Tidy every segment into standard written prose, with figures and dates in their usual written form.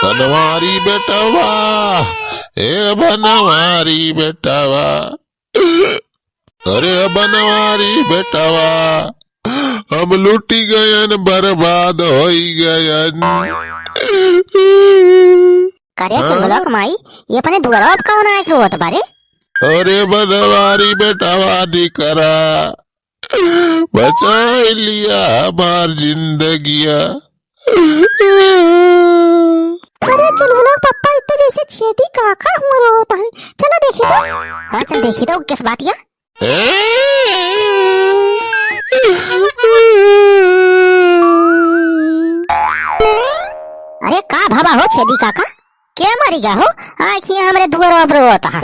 बनवारी बेटवा, ए बनवारी बेटवा, अरे बनवारी बेटवा, हम लूटी गयन बर्बाद हो गयन। करे चुगलक माई, ये अपने दुआरा कौन आए रोत बारे? अरे बनवारी बेटवा निकरा, बचा लिया हमार जिंदगिया। अरे चुलबुला पप्पा इतने जैसे छेदी काका हुआ होता है, चलो देखी तो। हाँ चल देखी तो किस बात या? अरे का भाबा हो छेदी काका, क्या मरी गा हो? आखियां हमरे दुआरा पर होता है।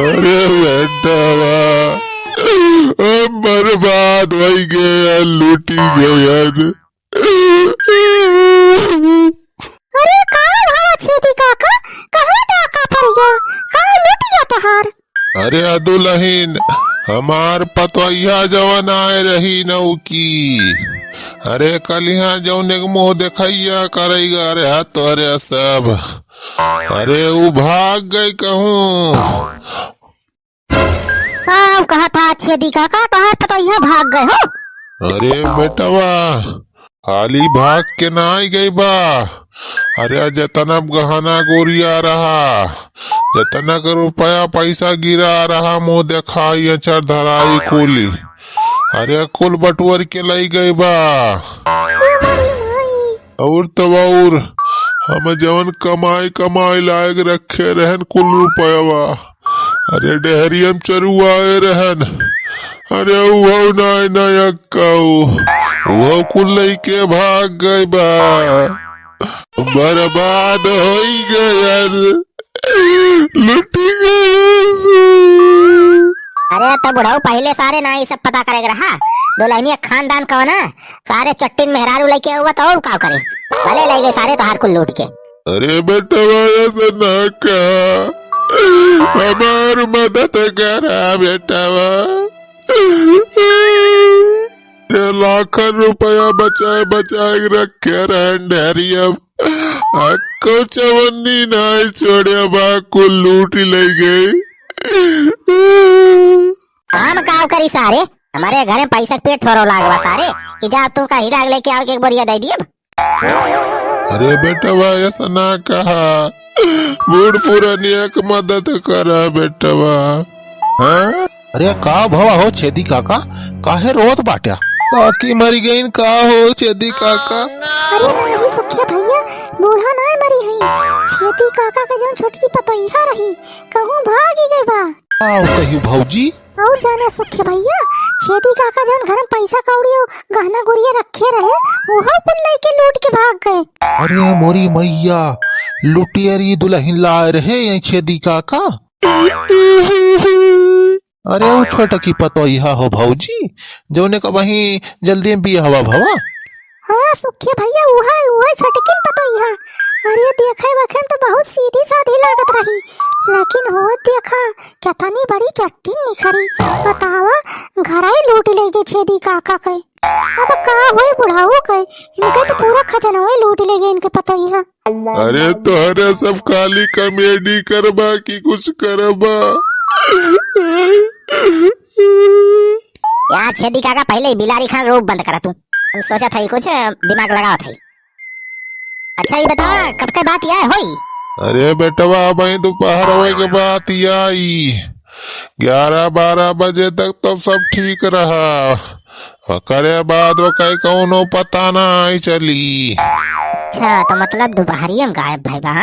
अरे बेटवा, हम बर्बाद हो गए, लूटी गए। अरे कहाँ भावा छेदी काका, कहाँ डाका पड़ गया, कहाँ लूट गया तहार? अरे दुल्हन, हमार पतोहिया जवन आए रही नऊ की, अरे कल यहाँ जौने के मुँह देखैया करेगा रे तोरे सब, अरे वो भाग गई कहूँ। कहा था छेदी काका, कहाँ पतोहिया भाग गए हो? अरे बेटवा, खाली भाग के ना आई गई बा, अरे जितना गहना गोरिया रहा, जितना का रुपया पैसा गिरा रहा, मुँह दिखाई अचर धराई कुली, अरे कुल बटुअर के लाई गई बा। और तो और हम जवन कमाई लायक रखे रहन कुल रुपया, अरे डेहरियम चरुआए रहन, अरे वो नया वो कुल लेके भाग गए बा, बर्बाद हो गए, लुटी गए। अरे तब बुढ़ाऊ पहले सारे ना ये सब पता करेगा रहा, दुल्हनिया खानदान कौन है, सारे चट्टिन मेहरारू लेके हुआ तो और क्या करे, भले ले गए सारे तहार कुल लूट के। अरे बेटा ऐसा ना कहा, हमार मदद करा बेटा, लाखों रुपया बचाए रखे रहन डेरियम, को चवन्नी नहीं छोड़े बा, कुल लूट ले गई। काम काव करी सारे, हमारे घर में पैसा पेट थोड़ा लागवा सारे, कि जा तू का हीरा लेके आओ एक बोरिया दे दिए। अरे बेटा ऐसा ना कहा, बूढ़ पुरानिया की मदद करा बेटा। हाँ? अरे का भवा हो छेदी काका, काहे रोत बाट्या? काकी मरी गई का हो छेदी काका? अरे नहीं सुखिया भैया, बूढ़ा ना मरी है, छेदी काका के जो छोटकी पतोहिया रही, कहूँ भाग ही गई बा। आओ कहियो भौजी। और जाने सुखिया भैया, छेदी काका जो घर में पैसा कौड़ी गहना गुड़िया रखे रहे, वो पुन लेके लूट के भाग गए। अरे मोरी मैया, लुटियरी दुल्हन लाए रहे यही छेदी काका। अरे वो छोटा की पतोहिया हो भौजी, जोने का वही जल्दी भी हवा भवा। हाँ सुखिया भैया, वह छोटकिन पतोहिया, अरे देखे वखे तो बहुत सीधी साधी लागत रही, लेकिन हो देखा कितनी बड़ी चट्टिन निखरी, बतावा घर ही लूट ले गई छेदी काका के। अब का हुए बुढ़ाऊ के, इनके तो पूरा खजाना लूट ले गए इनके पतोहिया। अरे तोहरे सब खाली कॉमेडी करबा की कुछ करबा। यार छेदी काका पहले ही बिलारी खान रोक बंद करा तू, हम सोचा था कुछ दिमाग लगाओ था। अच्छा ये बता कब के बात यह हुई? अरे बेटवा भाई दोपहर के बाद आई, 11-12 बजे तक तो सब ठीक रहा, करे बाद वो कहीं कौनो पता ना आई चली। अच्छा तो मतलब दोपहरिया में गायब भाई बा,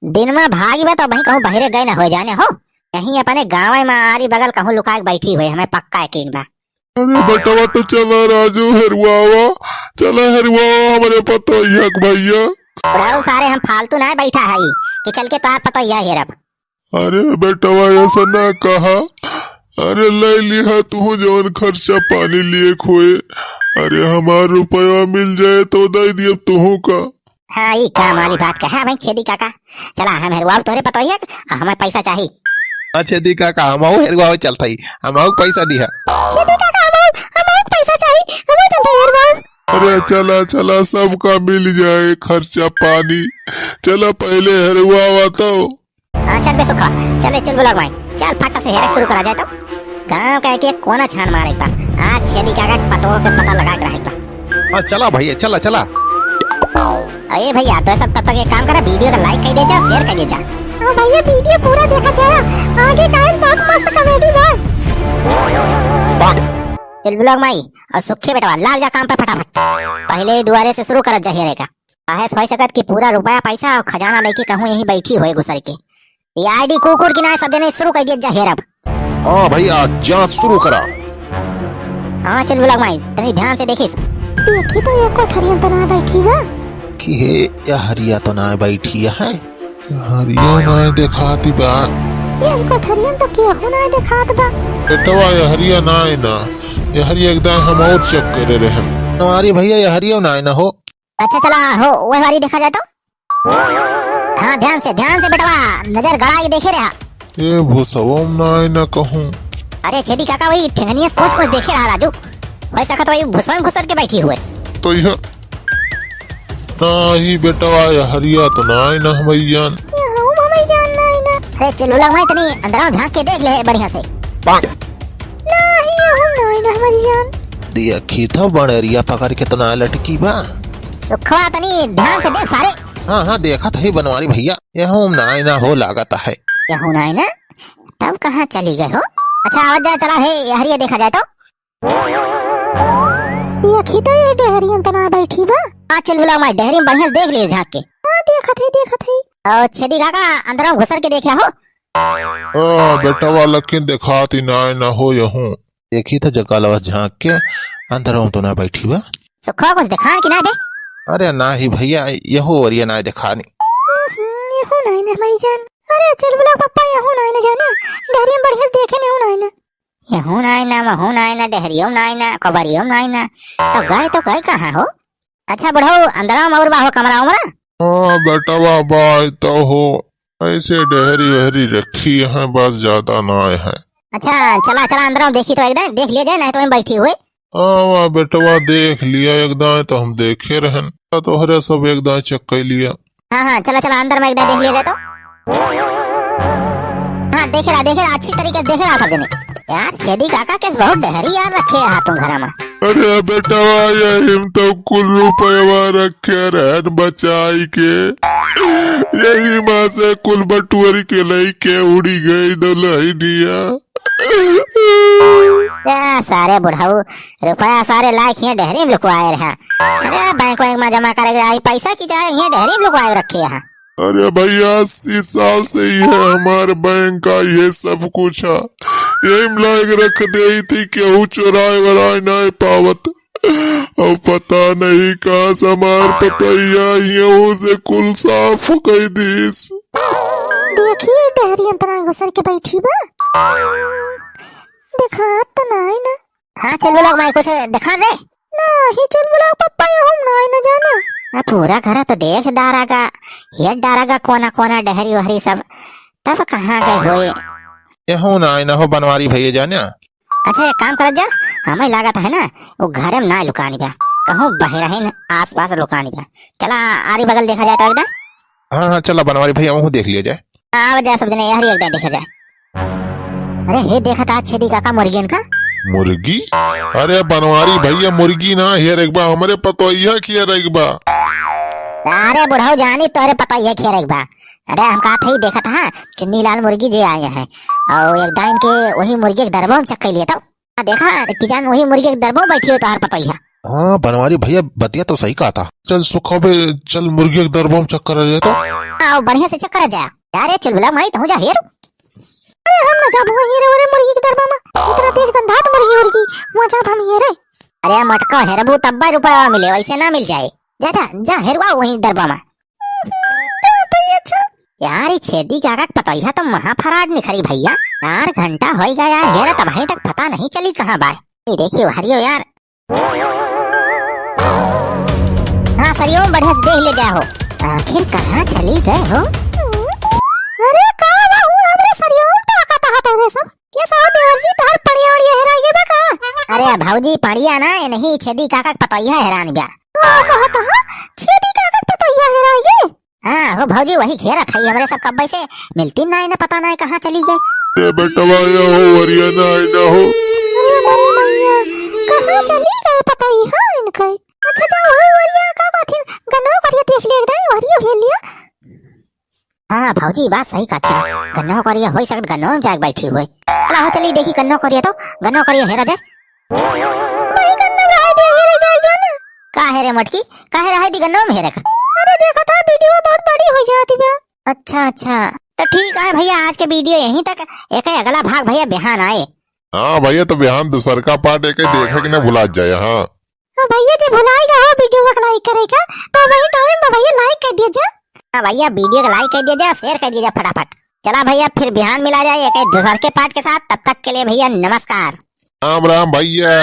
दिन में भागी बा तो वही कहूँ बहरे गए ना हो जाने हो, यहीं अपने गाँव में आरी बगल कहूँ लुका बैठी हुई, हमें पक्का यकीन बा। अरे बेटवा तो चला राजू हेरुआवा, चला हेरुआवा हमारे पतोहिया भैया। बुढ़ाऊ सारे हम फालतू ना बैठा है कि चल के तार पतोहिया हेरब। अरे बेटवा ऐसा ना कहा, अरे ले लिया तू जवन खर्चा पानी लिए खोए, अरे हमार रुपया मिल जाए तो दे दिए तुहू का। हाँ ये काम वाली बात का है भाई छेदी काका, चला हम हेरुआव तोरे पतोहिया, हमें पैसा चाहिए। छेदी काका हमाऊ हेरुआव चलता ही, हमाऊ पैसा दिया। छेदी काका हमाऊ पैसा चाहिए, हमें चलता हेरुआव। अरे चला चला सबका मिल जाए खर्चा पानी, चलो पहले हरवा तो। हाँ चल बे सुखा, चले चल ब्लॉग भाई, चल फटा से हेरक शुरू करा जाए तो। गांव का एक कोना छान मारे बा, आज छेदी काका पतो के पता लगा के रहे बा। हाँ चला भैया, चला चला। अरे भैया तो सब तब तक एक काम करा, वीडियो का लाइक कर दे जा, शेयर कर दे जा। हां भैया वीडियो पूरा देखा जाए, आगे का बहुत मस्त कॉमेडी बा। चल ब्लॉग भाई और सुखे बेटवा लाग जा काम पे फटाफट। पहले दुआरे से शुरू करत जा हेरेगा। काहे भाई सकत कि पूरा रुपया पैसा और खजाना लेके कहूं यही बैठी होए गुसर के। ये आईडी कुकुर की ना सब जने शुरू कर दिया जा हेरब। हाँ भैया जांच शुरू करा। हाँ चल ब्लॉग भाई तनी ध्यान से देखिस। देखी तो एक कोठरियन तो ना बैठी बा कि ये हरिया तो ना बैठी है। हरिया ना दिखाती बा, ये कोठरियन तो केहू ना दिखात बा। बेटवा ये हरिया ना है ना, ये हरिया एकदम हम और चेक करे रहे। हमारी भैया ये हरिया ना हो। अच्छा चला हो वही वाली देखा जाए तो। हाँ ध्यान से बेटवा नजर गड़ा के देखे रहा। ये भूसवम ना है ना कहूँ। अरे छेदी काका वही ठेंगनिया कुछ देखे रहा राजू। वैसा तो वही भुसवन घुसर के बैठी हुए। तो यह ना ही बेटवा ये हरिया तो ना है ना हमैयान। अरे चलो लग भाई तनी अंदर झांक के देख ले बढ़िया से। देखी तो बड़रिया पकड़ के तो ना लटकी बा। सुखवा तनी ध्यान से देख सारे। हाँ हाँ देखा था ही बनवारी भैया, यह ना हो लागत है। यहू ना ना तब कहाँ चली गए हो। अच्छा आवाज जा चला है हरिया देखा जाए तो। देखी तो ये डेहरियम तो ना बैठी बा। हाँ चल बुला मैं डेहरियम बढ़िया देख लियो झांक के। हाँ देखा थी। और छेदी काका अंदर घुसर के देखा हो। बेटवा लकिन दिखाती ना हो यहूं। देखी तो जगह लवा झांक के अंदर तो ना बैठी बा। सुखवा कुछ दिखान की ना दे। अरे ना ही भैया यहो और ये ना दिखानी। यहू ना हमारी जान। अरे चल बुला पापा यहू ना जाना, डेहरियम बढ़िया देखे नहीं हूं ना। यहू ना महू ना डेहरियम ना कबरियम ना। तो गए कहाँ हो। अच्छा बढ़ो अंदर में और बाहो कमरा उमरा। हाँ बेटवा बाय तो हो, ऐसे डेहरी वहरी रखी है बस, ज्यादा ना है। अच्छा चला अंदर देखी तो एकदम देख लिया जाए, नहीं तो बैठी हुए। हाँ बेटवा देख लिया एकदम, तो हम देखे रहन तो हरे सब एकदम चेक कर लिया। हाँ चला अंदर में एकदम देख लिया जाए तो। हाँ देखे रहा अच्छी तरीके से देखे रहा सब जने। यार छेदी काका के बहुत डहरी यार रखे है तुम घर में। अरे बेटवा यही तो कुल रुपया रखे रहन बचाई के, यही माँ से कुल बटुअरी के लई के उड़ी गई डलहिया। सारे बुढ़ाऊ रुपया सारे लायक यहाँ डेहरी में लुकवाए रहा। अरे बैंक में जमा करेगा पैसा की जाए यहाँ डेहरी में लुकवाए रखे है। अरे भैया 80 साल से ही है हमारे बैंक का ये सब कुछ है, यही लायक रख दे थी केहू चुराए वराए नहीं पावत। और पता नहीं कहाँ समार पतैया यूं से कुल साफ कर दीस। देखिए डेहरी अंतरा घुसर के बैठी बा। दिखा तो नहीं ना। हाँ चल बोला मैं कुछ दिखा दे ना ही। चल बोला पापा हम ना जाना। पूरा घर तो देख डारागा, ये डारागा कोना डहरी वहरी सब, तब कहाँ गए हुए। यहू ना हो बनवारी भैया जाना। अच्छा एक काम कर जा, हमें लागत है ना वो घर में ना लुकानी बा, कहूँ बहरहीन आस पास लुकानी बा। चला आरी बगल देखा जाए तो एकदम। हाँ चला बनवारी भैया वहाँ देख लिया जाए। आव जा सब जने यही एकदम देखा जाए। अरे हे देखा था छेदी काका मुर्गियन का। मुर्गी? अरे बनवारी भैया मुर्गी ना हेर एक बा, हमारे पतोइया किया एक बा। अरे बुढ़ाऊ जानी तोरे पता ही खेर एक बा। अरे हम कहा था ही देखा था चुन्नी लाल मुर्गी जे आए हैं और एक दाइन के वही मुर्गी के दरबों में चक्कर लिया था। देखा कि जान वही मुर्गी के दरबों बैठी हो तो हर पता ही है। हाँ बनवारी भैया बतिया तो सही कहा था। चल सुखा बे चल मुर्गी के दरबों में चक्कर आ जाए तो। हाँ बढ़िया से चक्कर आ जाए। अरे चल बोला मैं तो जा हेर। अरे हम ना जाब हेरे वाले मुर्गी के दरबा में, इतना तेज गंधात मुर्गी वहाँ जाब हम हेरे। अरे मटका हेरबू तब रुपया मिले, वैसे ना मिल जाए। जा हेरवा वही दरबा में। यार ये छेदी काका पता ही तो महाफराड निखरी भैया। यार घंटा हो गया यार हेरा तब तक पता नहीं चली कहाँ बाय। देखियो हरियो यार। हाँ सरियो बढ़िया देख ले जाओ, आखिर कहाँ चली गए हो। अरे कहाँ हुआ हमरे सरियो टाका तहा तोरे सब के साथ देवर जी तार पड़िया और ये हेरा गए का। अरे भाऊजी पड़िया ना नहीं छेदी काका पता ही हैरान बा। कहता छेदी काका पता ही हेरा गए। हाँ हो भौजी वही घेरा खाई हमरे सब कब्बे से मिलती ना है ना पता ना है कहाँ चली गई। अरे बेटवा या हो वरिया ना है ना हो। अरे मरे मैया कहाँ चली गए पता ही हाँ इनके। अच्छा जा वही वरिया का बात है गन्ना करिया देख ले एकदम वरिया हेल लिया। हाँ भौजी बात सही कहती है गन्ना करिया होई सकत गन्ना में जाके बैठी हुई। चला हो चली देखी गन्ना करिया तो गन्ना करिया हेरा जाए। भाई गन्ना रहा दे हेरे जाए जाना। का हेरे मटकी का हेरा दी गन्ना में हेरे का। अरे देखा था वीडियो बहुत बड़ी हो जाती है। अच्छा तो ठीक है भैया आज के वीडियो यहीं तक। एक अगला भाग भैया बिहान आए। हाँ भैया तो बिहान दूसर का पार्ट एक देखे कि ना भुला जाए। हाँ भैया जो भुलाएगा हो वीडियो को लाइक करेगा तो वही टाइम पे भैया लाइक कर दिया जा। हाँ भैया वीडियो को लाइक कर दिया जा शेयर कर दिया जा फटाफट। चला भैया फिर बिहान मिला जाए एक दूसर के पार्ट के साथ। तब तक के लिए भैया नमस्कार। राम राम भैया।